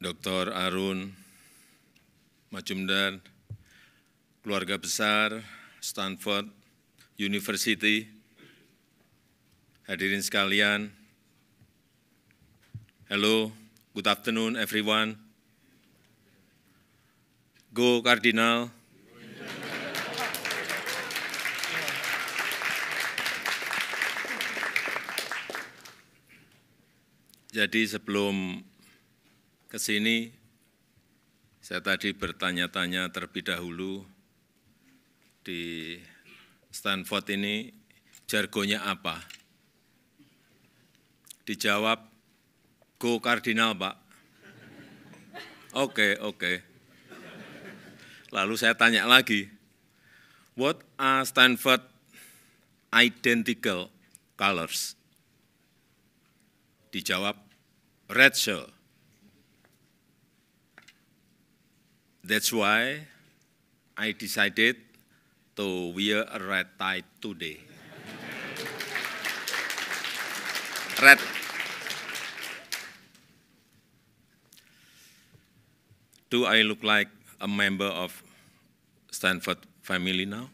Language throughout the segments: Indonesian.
Dr. Arun Majumdar, keluarga besar Stanford University, hadirin sekalian, hello, good afternoon everyone. Go Cardinal. Jadi sebelum ke sini, saya tadi bertanya-tanya terlebih dahulu di Stanford ini jargonnya apa? Dijawab, go Cardinal, Pak. Oke. Lalu saya tanya lagi, what are Stanford identical colors? Dijawab, red shirt. That's why I decided to wear a red tie today. Red. Do I look like a member of Stanford family now?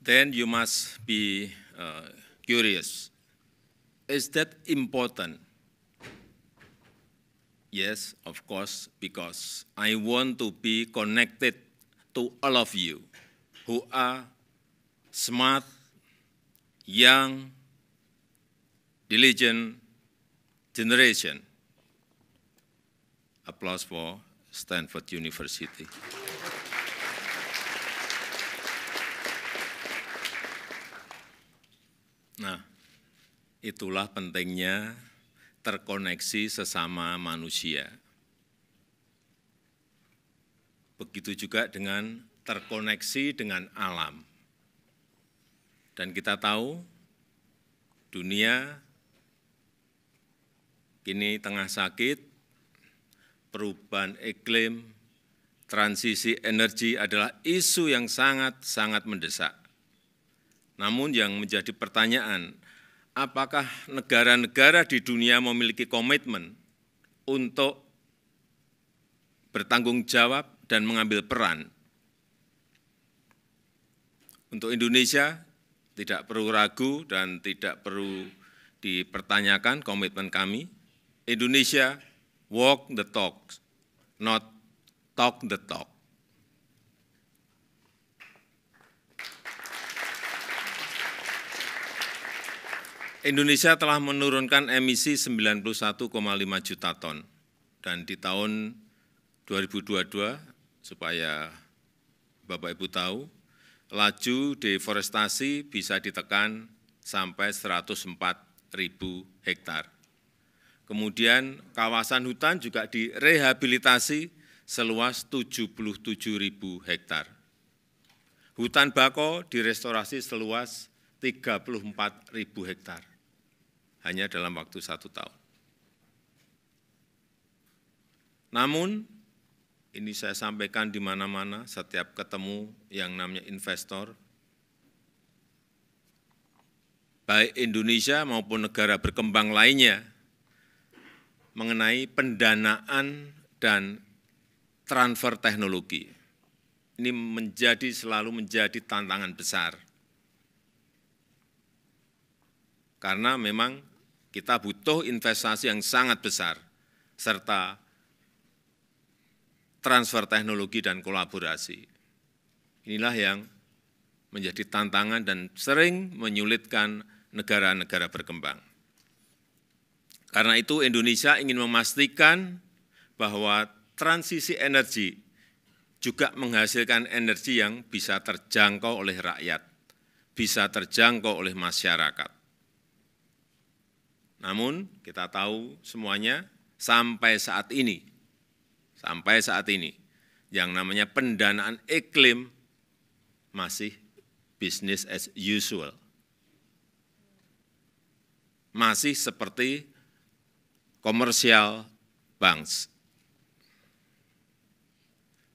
Then you must be curious. Is that important? Yes, of course, because I want to be connected to all of you who are smart, young, diligent generation. Applause for Stanford University. Nah, itulah pentingnya terkoneksi sesama manusia. Begitu juga dengan terkoneksi dengan alam. Dan kita tahu dunia kini tengah sakit, perubahan iklim, transisi energi adalah isu yang sangat mendesak. Namun yang menjadi pertanyaan, apakah negara-negara di dunia memiliki komitmen untuk bertanggung jawab dan mengambil peran? Untuk Indonesia tidak perlu ragu dan tidak perlu dipertanyakan komitmen kami. Indonesia walk the talk, not talk the talk. Indonesia telah menurunkan emisi 91,5 juta ton, dan di tahun 2022, supaya Bapak Ibu tahu, laju deforestasi bisa ditekan sampai 104.000 hektar. Kemudian kawasan hutan juga direhabilitasi seluas 77.000 hektar. Hutan bakau direstorasi seluas 34.000 hektar. Hanya dalam waktu 1 tahun. Namun, ini saya sampaikan di mana-mana, setiap ketemu yang namanya investor, baik Indonesia maupun negara berkembang lainnya, mengenai pendanaan dan transfer teknologi. Ini selalu menjadi tantangan besar. Karena memang kita butuh investasi yang sangat besar, serta transfer teknologi dan kolaborasi. Inilah yang menjadi tantangan dan sering menyulitkan negara-negara berkembang. Karena itu Indonesia ingin memastikan bahwa transisi energi juga menghasilkan energi yang bisa terjangkau oleh rakyat, bisa terjangkau oleh masyarakat. Namun kita tahu semuanya sampai saat ini, yang namanya pendanaan iklim masih business as usual. Masih seperti commercial banks.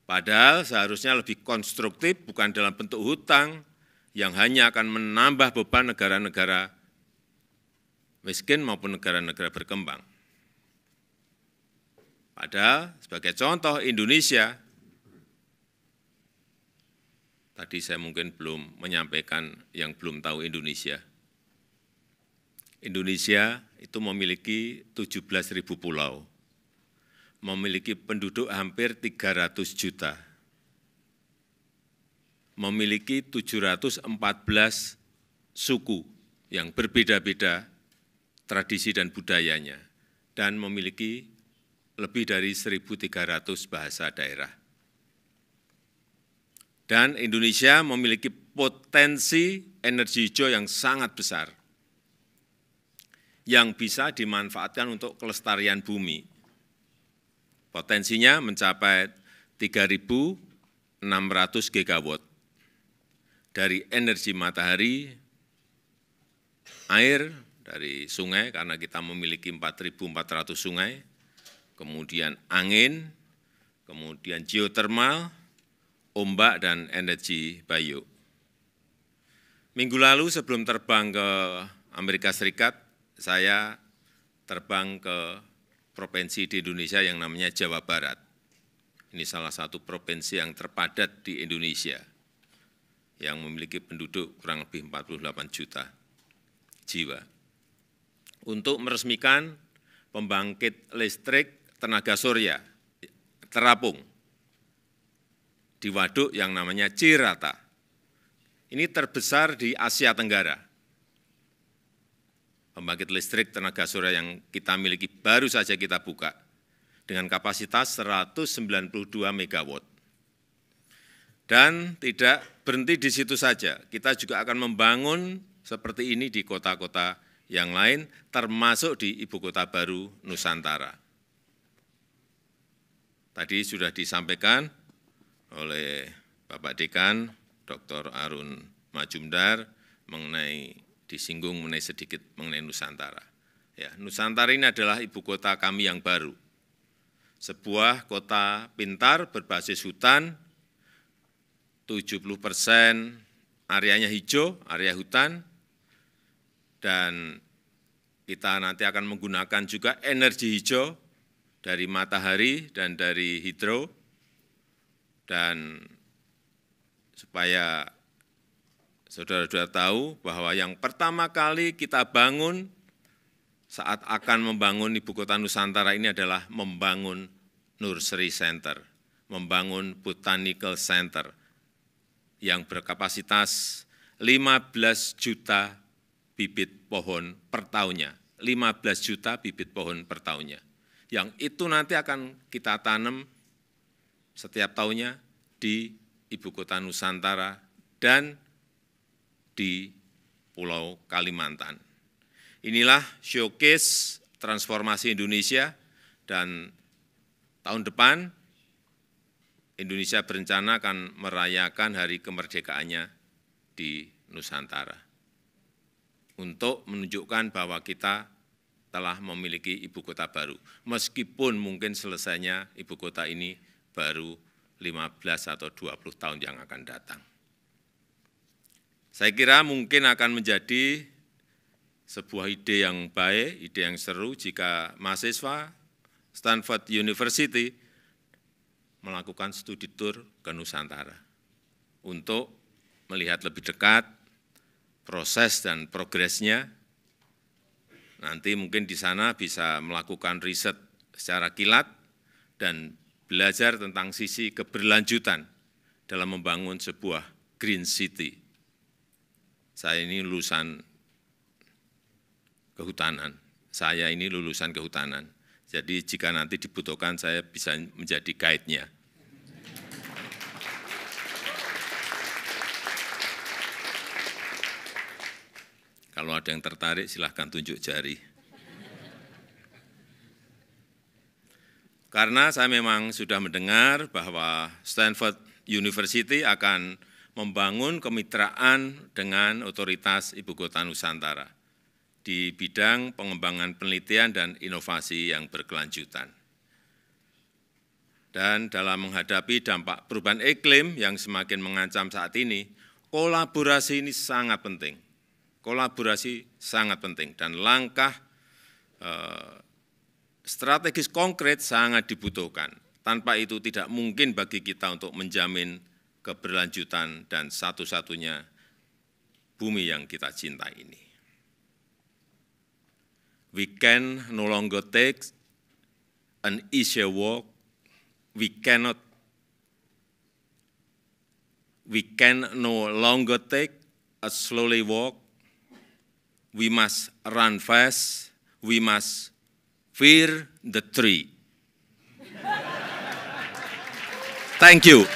Padahal seharusnya lebih konstruktif, bukan dalam bentuk hutang yang hanya akan menambah beban negara-negara miskin maupun negara-negara berkembang. Padahal sebagai contoh Indonesia, tadi saya mungkin belum menyampaikan yang belum tahu Indonesia. Indonesia itu memiliki 17.000 pulau, memiliki penduduk hampir 300 juta, memiliki 714 suku yang berbeda-beda tradisi dan budayanya, dan memiliki lebih dari 1.300 bahasa daerah. Dan Indonesia memiliki potensi energi hijau yang sangat besar, yang bisa dimanfaatkan untuk kelestarian bumi. Potensinya mencapai 3.600 gigawatt dari energi matahari, air dari sungai, karena kita memiliki 4.400 sungai, kemudian angin, kemudian geotermal, ombak, dan energi bio. Minggu lalu sebelum terbang ke Amerika Serikat, saya terbang ke provinsi di Indonesia yang namanya Jawa Barat. Ini salah satu provinsi yang terpadat di Indonesia, yang memiliki penduduk kurang lebih 48 juta jiwa. Untuk meresmikan pembangkit listrik tenaga surya terapung di waduk yang namanya Cirata. Ini terbesar di Asia Tenggara. Pembangkit listrik tenaga surya yang kita miliki baru saja kita buka dengan kapasitas 192 megawatt. Dan tidak berhenti di situ saja, kita juga akan membangun seperti ini di kota-kota yang lain, termasuk di ibu kota baru Nusantara. Tadi sudah disampaikan oleh Bapak Dekan, Dr. Arun Majumdar, disinggung sedikit mengenai Nusantara. Ya, Nusantara ini adalah ibu kota kami yang baru. Sebuah kota pintar berbasis hutan, 70% areanya hijau, area hutan, dan kita nanti akan menggunakan juga energi hijau dari matahari dan dari hidro, dan supaya saudara-saudara tahu bahwa yang pertama kali kita bangun saat akan membangun ibu kota Nusantara ini adalah membangun Nursery Center, membangun Botanical Center yang berkapasitas 15 juta bibit pohon per tahunnya, 15 juta bibit pohon per tahunnya. Yang itu nanti akan kita tanam setiap tahunnya di ibu kota Nusantara dan di Pulau Kalimantan. Inilah showcase transformasi Indonesia, dan tahun depan Indonesia berencana akan merayakan hari kemerdekaannya di Nusantara untuk menunjukkan bahwa kita telah memiliki ibu kota baru, meskipun mungkin selesainya ibu kota ini baru 15 atau 20 tahun yang akan datang. Saya kira mungkin akan menjadi sebuah ide yang baik, ide yang seru jika mahasiswa Stanford University melakukan studi tour ke Nusantara untuk melihat lebih dekat proses dan progresnya. Nanti mungkin di sana bisa melakukan riset secara kilat dan belajar tentang sisi keberlanjutan dalam membangun sebuah green city. Saya ini lulusan kehutanan, jadi jika nanti dibutuhkan saya bisa menjadi guide-nya. Kalau ada yang tertarik silahkan tunjuk jari. Karena saya memang sudah mendengar bahwa Stanford University akan membangun kemitraan dengan otoritas Ibu Kota Nusantara di bidang pengembangan penelitian dan inovasi yang berkelanjutan. Dan dalam menghadapi dampak perubahan iklim yang semakin mengancam saat ini, kolaborasi ini sangat penting. kolaborasi sangat penting dan langkah strategis konkret sangat dibutuhkan. Tanpa itu tidak mungkin bagi kita untuk menjamin keberlanjutan dan satu-satunya bumi yang kita cintai ini. We can no longer take an easier walk. We can no longer take a slowly walk. We must run fast. We must fear the tree. Thank you.